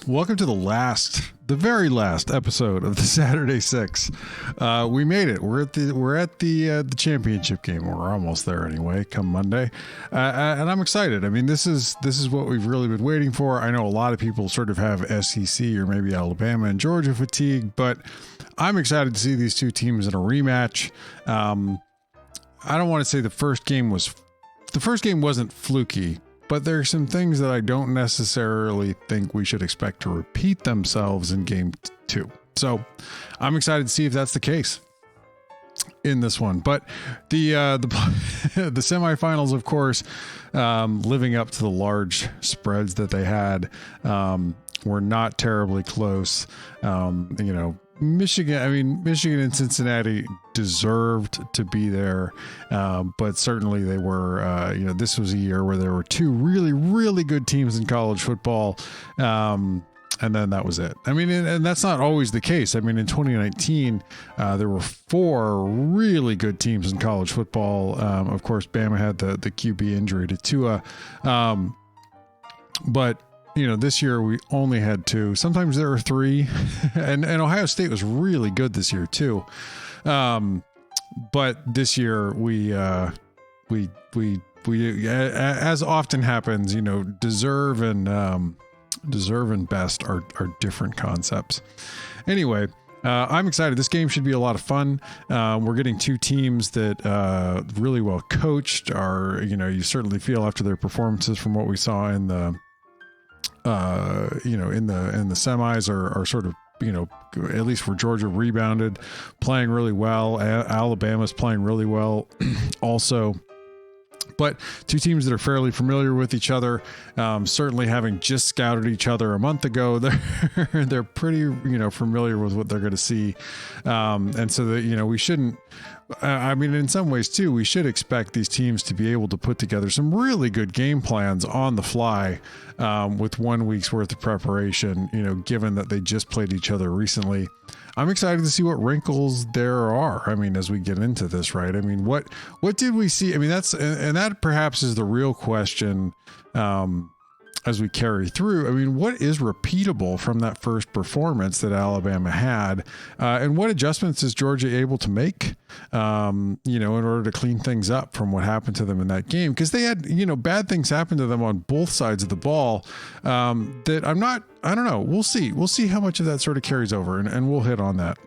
Welcome to the very last episode of the Saturday Six. We made it. We're at the championship game. We're almost there anyway. Come Monday, and I'm excited. I mean, this is what we've really been waiting for. I know a lot of people sort of have SEC or maybe Alabama and Georgia fatigue, but I'm excited to see these two teams in a rematch. I don't want to say the first game wasn't fluky, but there are some things that I don't necessarily think we should expect to repeat themselves in game 2. So I'm excited to see if that's the case in this one. But the the semifinals, of course, living up to the large spreads that they had, were not terribly close. Michigan and Cincinnati deserved to be there, but certainly they were, this was a year where there were two really, really good teams in college football, and then that was it. I mean, and that's not always the case. I mean, in 2019, there were 4 really good teams in college football. Of course, Bama had the QB injury to Tua, but this year we only had 2. Sometimes there are 3, and Ohio State was really good this year too. But this year we as often happens, deserve and best are different concepts. Anyway, I'm excited. This game should be a lot of fun. We're getting 2 teams that really well coached. You certainly feel after their performances from what we saw in the in the semis are sort of, at least for Georgia, rebounded, playing really well. Alabama's playing really well also. But 2 teams that are fairly familiar with each other, certainly having just scouted each other a month ago, they're pretty, familiar with what they're going to see. And so that, we shouldn't, in some ways too, we should expect these teams to be able to put together some really good game plans on the fly, with 1 week's worth of preparation, given that they just played each other recently. I'm excited to see what wrinkles there are. As we get into this, right? What did we see? That perhaps is the real question, as we carry through. What is repeatable from that first performance that Alabama had, and what adjustments is Georgia able to make, in order to clean things up from what happened to them in that game? Because they had, bad things happen to them on both sides of the ball, that I don't know. We'll see how much of that sort of carries over, and we'll hit on that.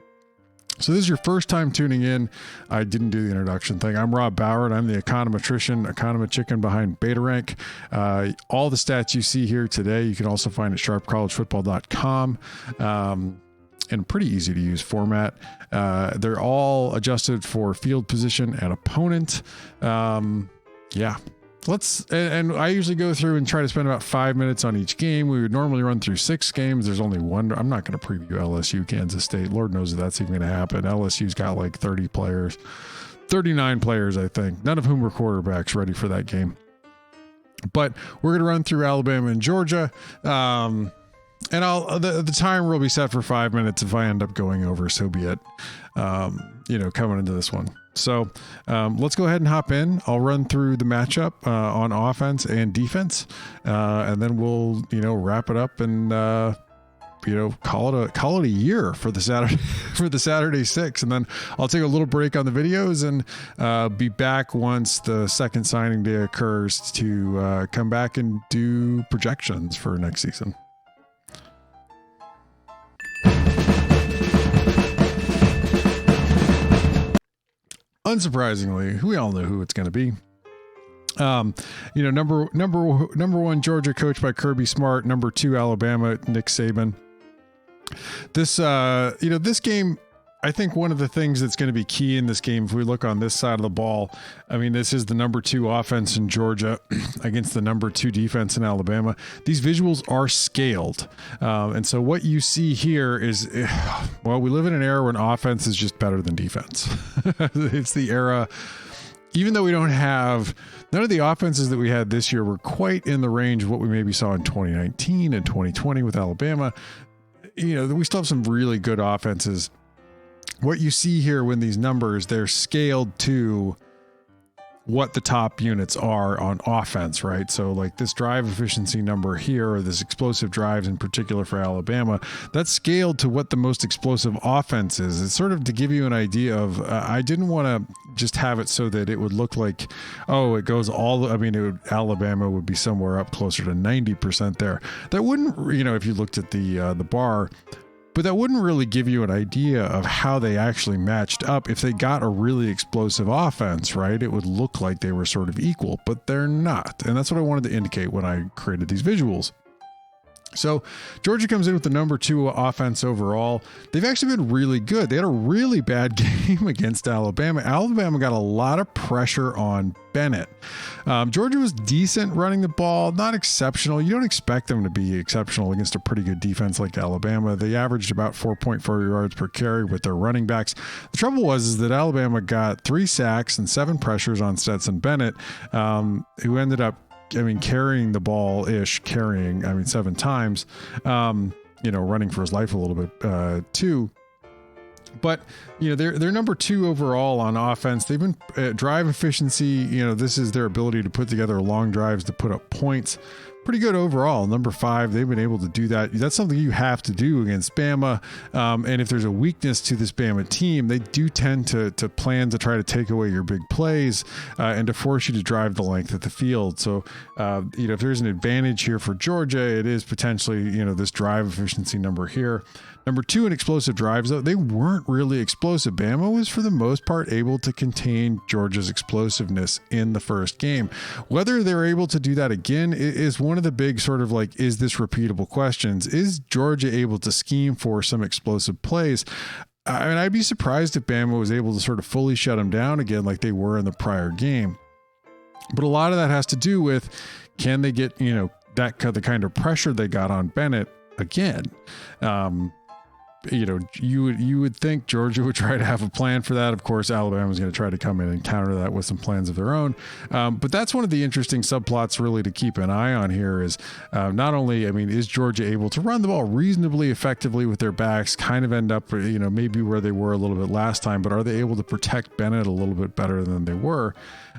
So this is your first time tuning in. I didn't do the introduction thing. I'm Rob Bauer, I'm the econometrician behind BetaRank. All the stats you see here today, you can also find at sharpcollegefootball.com. And pretty easy to use format. They're all adjusted for field position and opponent. And I usually go through and try to spend about 5 minutes on each game. We would normally run through 6 games. There's only one. I'm not going to preview LSU, Kansas State. Lord knows if that's even going to happen. LSU's got like 30 players, 39 players, I think, none of whom were quarterbacks ready for that game. But we're going to run through Alabama and Georgia. And the timer will be set for 5 minutes. If I end up going over, so be it. Coming into this one. So let's go ahead and hop in. I'll run through the matchup on offense and defense, and then we'll wrap it up and call it a year for the Saturday Six. And then I'll take a little break on the videos and be back once the second signing day occurs to come back and do projections for next season. Unsurprisingly, we all know who it's going to be. Number 1 Georgia, coached by Kirby Smart. Number 2 Alabama, Nick Saban. This game, I think one of the things that's going to be key in this game, if we look on this side of the ball, this is the number 2 offense in Georgia against the number 2 defense in Alabama. These visuals are scaled. And so what you see here is, we live in an era when offense is just better than defense. It's the era, even though we don't have, none of the offenses that we had this year were quite in the range of what we maybe saw in 2019 and 2020 with Alabama. We still have some really good offenses. What you see here when these numbers, they're scaled to what the top units are on offense, right? So like this drive efficiency number here, or this explosive drives in particular for Alabama, that's scaled to what the most explosive offense is. It's sort of to give you an idea of, I didn't want to just have it so that it would look like, oh, it goes all, I mean, Alabama would be somewhere up closer to 90% there. That wouldn't, you know, if you looked at the bar, but that wouldn't really give you an idea of how they actually matched up. If they got a really explosive offense, right, it would look like they were sort of equal, but they're not. And that's what I wanted to indicate when I created these visuals. So Georgia comes in with the number 2 offense overall. They've actually been really good. They had a really bad game against Alabama. Alabama got a lot of pressure on Bennett. Georgia was decent running the ball, not exceptional. You don't expect them to be exceptional against a pretty good defense like Alabama. They averaged about 4.4 yards per carry with their running backs. The trouble was that Alabama got 3 sacks and 7 pressures on Stetson Bennett, who ended up, carrying the ball 7 times, running for his life a little bit, too. But, they're number 2 overall on offense. They've been drive efficiency. This is their ability to put together long drives to put up points. Pretty good overall. Number 5, they've been able to do that. That's something you have to do against Bama. And if there's a weakness to this Bama team, they do tend to plan to try to take away your big plays and to force you to drive the length of the field. So, if there's an advantage here for Georgia, it is potentially, this drive efficiency number here. Number 2 in explosive drives, though, they weren't really explosive. Bama was, for the most part, able to contain Georgia's explosiveness in the first game. Whether they're able to do that again is one of the big sort of like, is this repeatable questions? Is Georgia able to scheme for some explosive plays? I'd be surprised if Bama was able to sort of fully shut them down again like they were in the prior game. But a lot of that has to do with, can they get, the kind of pressure they got on Bennett again? You would think Georgia would try to have a plan for that. Of course, Alabama's going to try to come in and counter that with some plans of their own. But that's one of the interesting subplots really to keep an eye on here is not only, is Georgia able to run the ball reasonably effectively with their backs, kind of end up, maybe where they were a little bit last time, but are they able to protect Bennett a little bit better than they were?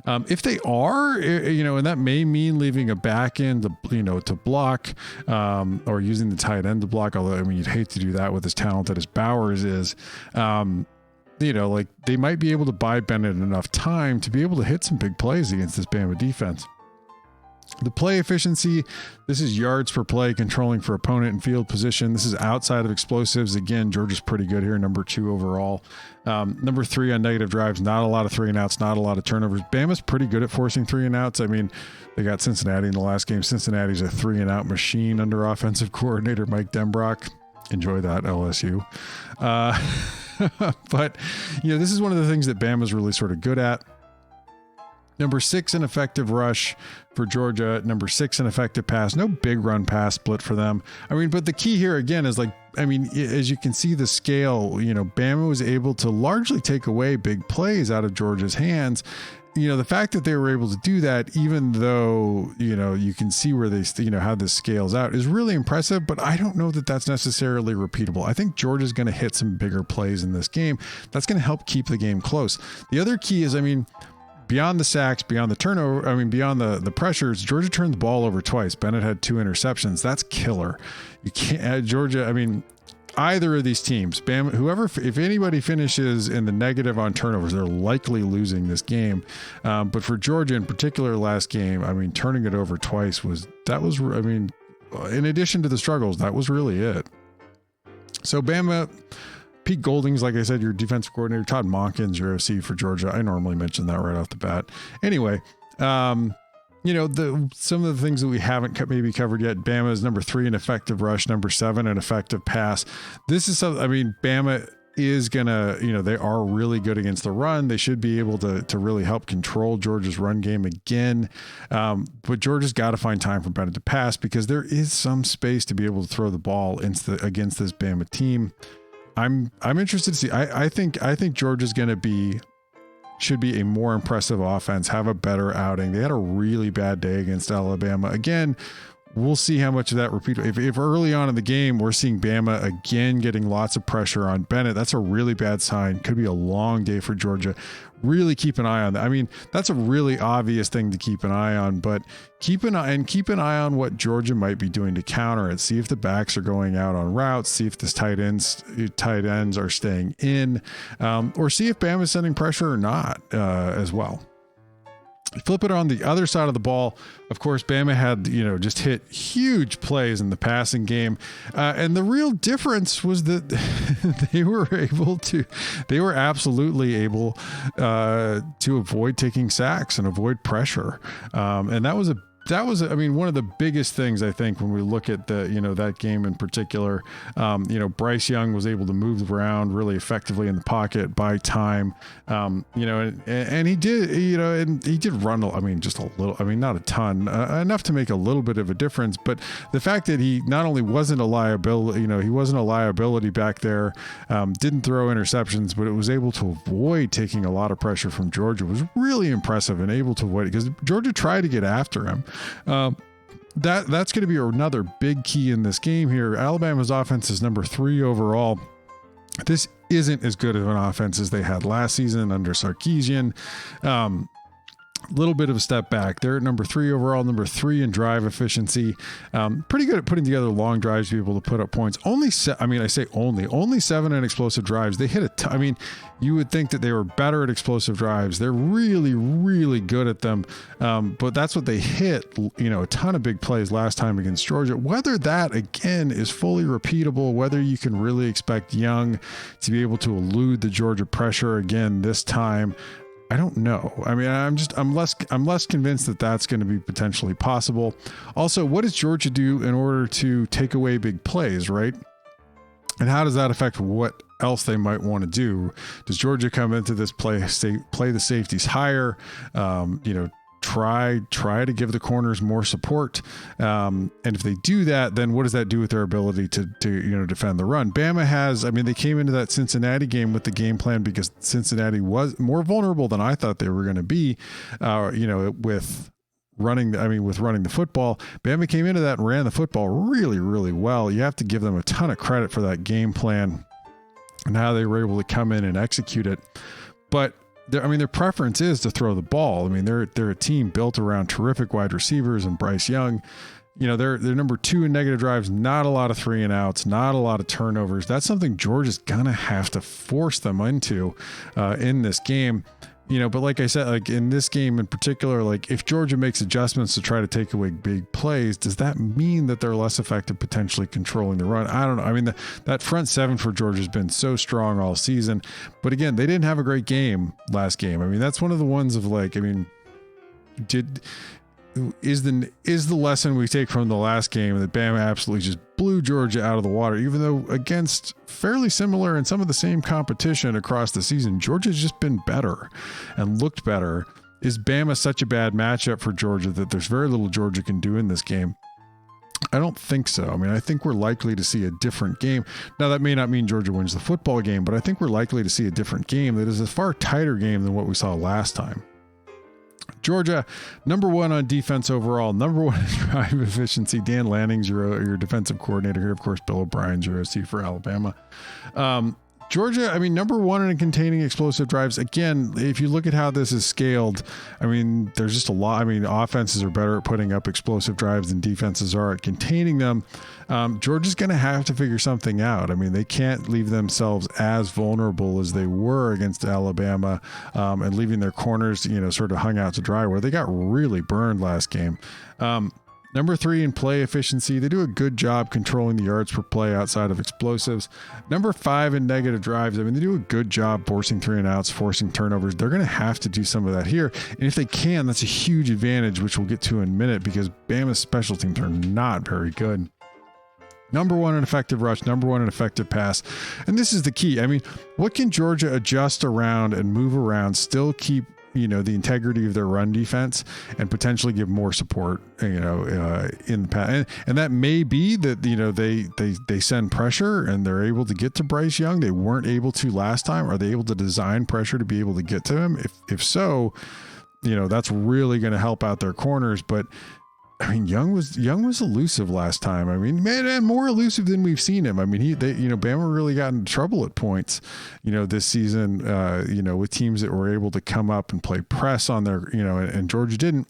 If they are, and that may mean leaving a back end to block, or using the tight end to block, although, you'd hate to do that with as talented as Bowers is, they might be able to buy Bennett enough time to be able to hit some big plays against this Bama defense. The play efficiency, this is yards per play, controlling for opponent and field position. This is outside of explosives. Again, Georgia's pretty good here, number 2 overall. Number 3 on negative drives, not a lot of 3 and outs, not a lot of turnovers. Bama's pretty good at forcing 3 and outs. They got Cincinnati in the last game. Cincinnati's a 3 and out machine under offensive coordinator Mike Denbrock. Enjoy that, LSU. But, this is one of the things that Bama's really sort of good at. Number 6 in effective rush for Georgia. Number 6 in effective pass. No big run pass split for them. But the key here again is as you can see the scale, Bama was able to largely take away big plays out of Georgia's hands. The fact that they were able to do that, even though, you can see where they, how this scales out, is really impressive, but I don't know that that's necessarily repeatable. I think Georgia's going to hit some bigger plays in this game. That's going to help keep the game close. The other key is, beyond the sacks, beyond the turnover, beyond the pressures, Georgia turned the ball over twice. Bennett had 2 interceptions. That's killer. You can't, Georgia, either of these teams, Bama, if anybody finishes in the negative on turnovers, they're likely losing this game. But for Georgia in particular, last game, turning it over twice in addition to the struggles, that was really it. So Bama, Pete Golding's, like I said, your defensive coordinator. Todd Monken's your OC for Georgia. I normally mention that right off the bat. Anyway, some of the things that we haven't maybe covered yet. Bama is number 3 in effective rush, number 7 in effective pass. This is something, Bama is gonna, they are really good against the run. They should be able to really help control Georgia's run game again. But Georgia's got to find time for Bennett to pass, because there is some space to be able to throw the ball against this Bama team. I'm interested to see. I think Georgia's should be a more impressive offense, have a better outing. They had a really bad day against Alabama. Again, we'll see how much of that repeat. If early on in the game we're seeing Bama again getting lots of pressure on Bennett, that's a really bad sign. Could be a long day for Georgia. Really keep an eye on that. I mean, that's a really obvious thing to keep an eye on, but keep an eye on what Georgia might be doing to counter it. See if the backs are going out on routes, see if this tight ends are staying in, or see if Bama's sending pressure or not as well. Flip it on the other side of the ball. Of course, Bama had, just hit huge plays in the passing game. And the real difference was that they were absolutely able to avoid taking sacks and avoid pressure. And that was one of the biggest things, I think, when we look at that game in particular. Bryce Young was able to move around really effectively in the pocket, buy time, and he did, and he did run, just a little, not a ton, enough to make a little bit of a difference. But the fact that he not only wasn't a liability, he wasn't a liability back there, didn't throw interceptions, but it was able to avoid taking a lot of pressure from Georgia was really impressive, and able to avoid it because Georgia tried to get after him. That's going to be another big key in this game here. Alabama's offense is number 3 overall. This isn't as good of an offense as they had last season under Sarkisian. Little bit of a step back. They're at number 3 overall, number 3 in drive efficiency. Pretty good at putting together long drives to be able to put up points. Only 7 in explosive drives. They hit you would think that they were better at explosive drives. They're really, really good at them. But that's what they hit, a ton of big plays last time against Georgia. Whether that, again, is fully repeatable, whether you can really expect Young to be able to elude the Georgia pressure again this time, I don't know. I'm less convinced that that's going to be potentially possible. Also, what does Georgia do in order to take away big plays, right? And how does that affect what else they might want to do? Does Georgia come into this play the safeties higher? Try to give the corners more support. And if they do that, then what does that do with their ability to defend the run? Bama has, they came into that Cincinnati game with the game plan because Cincinnati was more vulnerable than I thought they were going to be, with running the football. Bama came into that and ran the football really, really well. You have to give them a ton of credit for that game plan and how they were able to come in and execute it. But their preference is to throw the ball. They're a team built around terrific wide receivers and Bryce Young. They're number 2 in negative drives, not a lot of 3 and outs, not a lot of turnovers. That's something Georgia's going to have to force them into in this game. But like I said, in this game in particular, if Georgia makes adjustments to try to take away big plays, does that mean that they're less effective potentially controlling the run? I don't know. That front 7 for Georgia has been so strong all season, but again, they didn't have a great game last game. That's one of the ones of is the lesson we take from the last game that Bama absolutely just blew Georgia out of the water, even though against fairly similar and some of the same competition across the season, Georgia's just been better and looked better. Is Bama such a bad matchup for Georgia that there's very little Georgia can do in this game? I don't think so. I think we're likely to see a different game. Now, that may not mean Georgia wins the football game, but I think we're likely to see a different game that is a far tighter game than what we saw last time. Georgia, number 1 on defense overall, number 1 in drive efficiency. Dan Lanning's your defensive coordinator here. Of course, Bill O'Brien's your OC for Alabama. Georgia, number 1 in containing explosive drives. Again, if you look at how this is scaled, there's just a lot. Offenses are better at putting up explosive drives than defenses are at containing them. Georgia's going to have to figure something out. They can't leave themselves as vulnerable as they were against Alabama, and leaving their corners, sort of hung out to dry, where they got really burned last game. Number 3 in play efficiency. They do a good job controlling the yards per play outside of explosives. Number 5 in negative drives. They do a good job forcing 3 and outs, forcing turnovers. They're going to have to do some of that here. And if they can, that's a huge advantage, which we'll get to in a minute, because Bama's special teams are not very good. Number 1 in effective rush, number 1 in effective pass. And this is the key. What can Georgia adjust around and move around, still keep the integrity of their run defense, and potentially give more support, in the pass. And that may be that, they send pressure and they're able to get to Bryce Young. They weren't able to last time. Are they able to design pressure to be able to get to him? If so, that's really going to help out their corners. But I mean, Young was elusive last time. I mean, man, and more elusive than we've seen him. I mean, Bama really got into trouble at points, this season, with teams that were able to come up and play press on their, and Georgia didn't,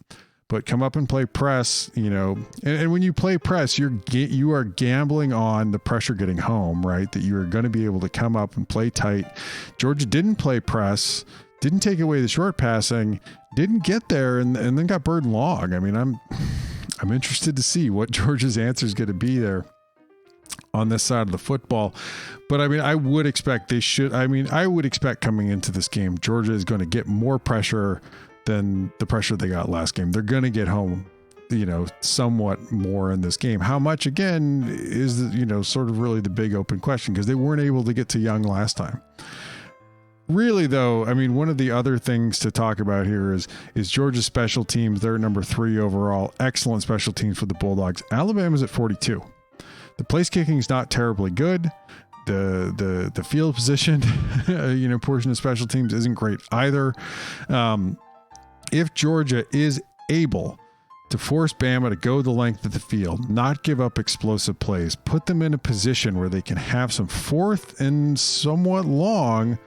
but come up and play press, and when you play press, you are gambling on the pressure getting home, right? That you are going to be able to come up and play tight. Georgia didn't play press, didn't take away the short passing, didn't get there, and then got bird long. I mean, I'm interested to see what Georgia's answer is going to be there on this side of the football. But I mean, I would expect coming into this game, Georgia is going to get more pressure than the pressure they got last game. They're going to get home, somewhat more in this game. How much, again, is, sort of really the big open question, because they weren't able to get to Young last time. Really, though, I mean, one of the other things to talk about here is Georgia's special teams. They're number 3 overall. Excellent special teams for the Bulldogs. Alabama's at 42. The place kicking is not terribly good. The field position, portion of special teams isn't great either. If Georgia is able to force Bama to go the length of the field, not give up explosive plays, put them in a position where they can have some fourth and somewhat long.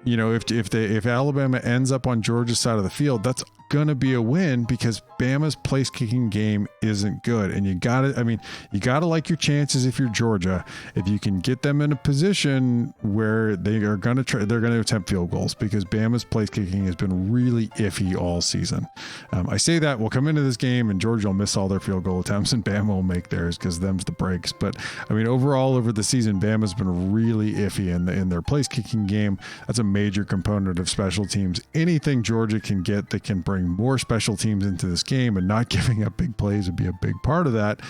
If Alabama ends up on Georgia's side of the field, that's going to be a win, because Bama's place kicking game isn't good. And you got to like your chances if you're Georgia. If you can get them in a position where they're going to attempt field goals, because Bama's place kicking has been really iffy all season. I say that we'll come into this game and Georgia will miss all their field goal attempts and Bama will make theirs, because them's the breaks. But I mean, overall over the season, Bama's been really iffy in their place kicking game. That's a major component of special teams. Anything Georgia can get that can bring more special teams into this game and not giving up big plays would be a big part of that,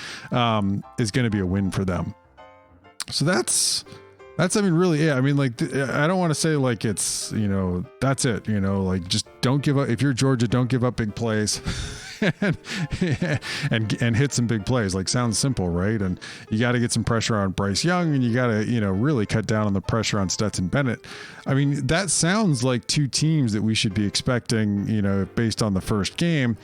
is going to be a win for them. So that's, I mean, really, yeah. I mean, like, I don't want to say like it's, that's it, like, just don't give up. If you're Georgia, don't give up big plays. and hit some big plays. Like, sounds simple, right? And you got to get some pressure on Bryce Young, and you got to, really cut down on the pressure on Stetson Bennett. I mean, that sounds like two teams that we should be expecting, based on the first game.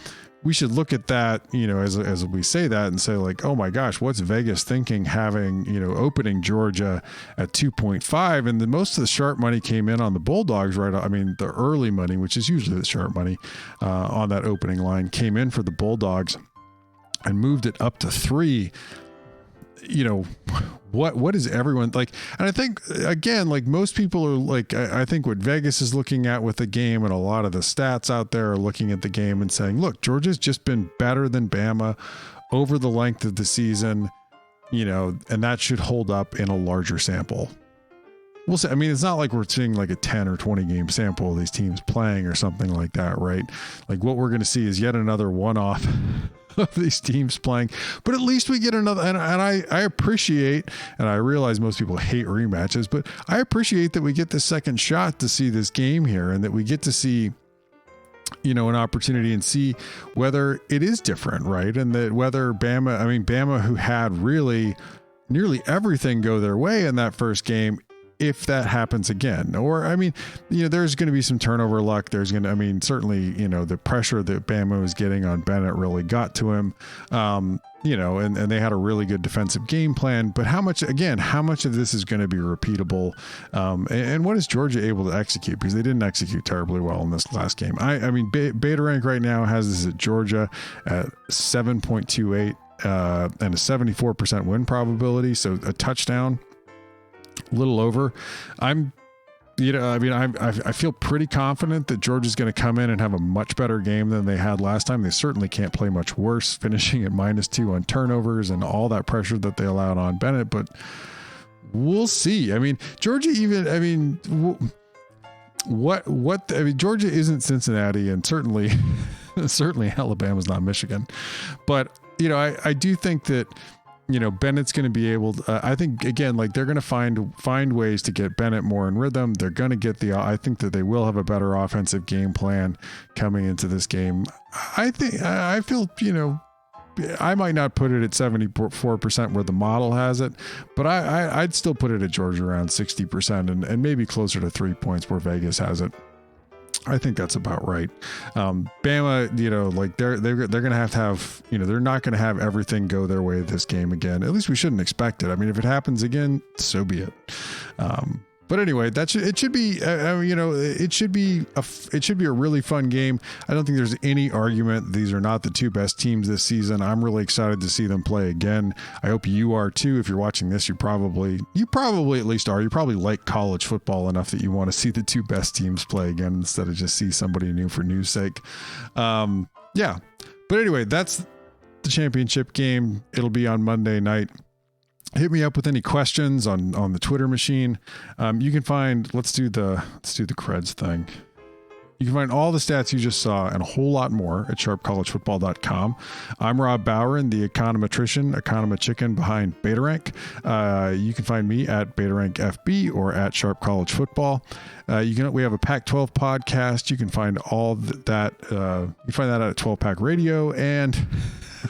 We should look at that, as we say that and say, like, oh my gosh, what's Vegas thinking having, opening Georgia at 2.5? And most of the sharp money came in on the Bulldogs, right? I mean, the early money, which is usually the sharp money on that opening line, came in for the Bulldogs and moved it up to 3. What is everyone like? And I think, again, like, most people are like, I think what Vegas is looking at with the game, and a lot of the stats out there are looking at the game and saying, look, Georgia's just been better than Bama over the length of the season, and that should hold up in a larger sample. We'll say, I mean, it's not like we're seeing like a 10 or 20 game sample of these teams playing or something like that, right? Like, what we're going to see is yet another one-off of these teams playing, but at least we get another, and I appreciate, and I realize most people hate rematches, but I appreciate that we get the second shot to see this game here, and that we get to see, an opportunity and see whether it is different, right? And that whether Bama, who had really nearly everything go their way in that first game, if that happens again, or, I mean, there's going to be some turnover luck. There's going to, certainly, the pressure that Bama was getting on Bennett really got to him, and they had a really good defensive game plan, but how much of this is going to be repeatable? And what is Georgia able to execute? Because they didn't execute terribly well in this last game. Beta Rank right now has this at Georgia at 7.28, and a 74% win probability. So a touchdown, a little over. I feel pretty confident that Georgia's going to come in and have a much better game than they had last time. They certainly can't play much worse, finishing at -2 on turnovers and all that pressure that they allowed on Bennett, but we'll see. Georgia Georgia isn't Cincinnati, and certainly Alabama's not Michigan, but I do think that Bennett's going to be able to, I think, again, like, they're going to find ways to get Bennett more in rhythm. They're going to get I think that they will have a better offensive game plan coming into this game. I feel, I might not put it at 74% where the model has it, but I'd still put it at Georgia around 60% and maybe closer to 3 points where Vegas has it. I think that's about right. Bama, you know, like they're going to have, you know, they're not going to have everything go their way this game again. At least we shouldn't expect it. I mean, if it happens again, so be it. But anyway, it should be, you know, it should be a really fun game. I don't think there's any argument these are not the two best teams this season. I'm really excited to see them play again. I hope you are too. If you're watching this, you probably at least are. You probably like college football enough that you want to see the two best teams play again instead of just see somebody new for news sake. Yeah. But anyway, that's the championship game. It'll be on Monday night. Hit me up with any questions on the Twitter machine. You can find, let's do the creds thing. You can find all the stats you just saw and a whole lot more at sharpcollegefootball.com. I'm Rob Bowerin, the econometrician chicken behind BetaRank. You can find me at BetaRankFB or at Sharp College Football. We have a Pac-12 podcast. You can find all that. You find that at 12 Pack Radio and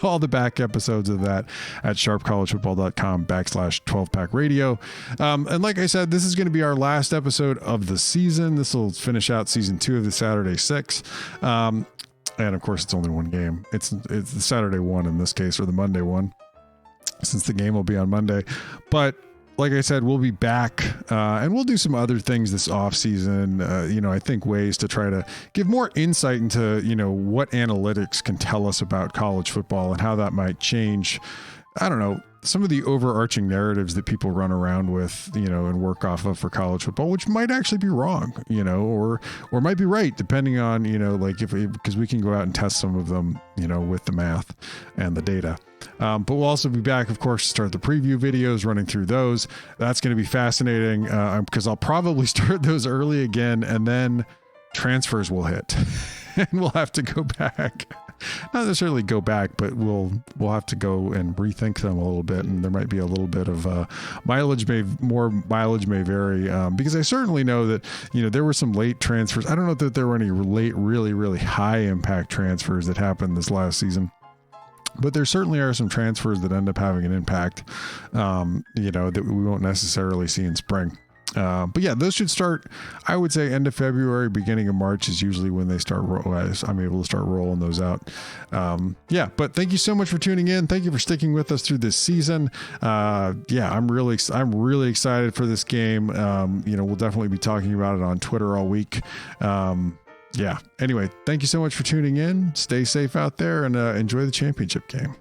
all the back episodes of that at sharpcollegefootball.com/12 Pack Radio. And like I said, this is going to be our last episode of the season. This will finish out season 2 of the Saturday 6. And of course it's only one game. It's the Saturday one in this case, or the Monday one, since the game will be on Monday. But like I said, we'll be back and we'll do some other things this off season. You know, I think ways to try to give more insight into, you know, what analytics can tell us about college football and how that might change. I don't know, some of the overarching narratives that people run around with, you know, and work off of for college football, which might actually be wrong, you know, or might be right, depending on, you know, like because we can go out and test some of them, you know, with the math and the data. But we'll also be back, of course, to start the preview videos, running through those. That's going to be fascinating because I'll probably start those early again, and then transfers will hit and we'll have to go back. Not necessarily go back, but we'll have to go and rethink them a little bit, and there might be a little bit of mileage may vary, because I certainly know that, you know, there were some late transfers. I don't know that there were any late, really, really high impact transfers that happened this last season, but there certainly are some transfers that end up having an impact, you know, that we won't necessarily see in spring. But yeah, those should start, I would say, end of February, beginning of March is usually when they start. I'm able to start rolling those out. Yeah, but thank you so much for tuning in. Thank you for sticking with us through this season. Yeah, I'm really excited for this game. You know, we'll definitely be talking about it on Twitter all week. Yeah. Anyway, thank you so much for tuning in. Stay safe out there and enjoy the championship game.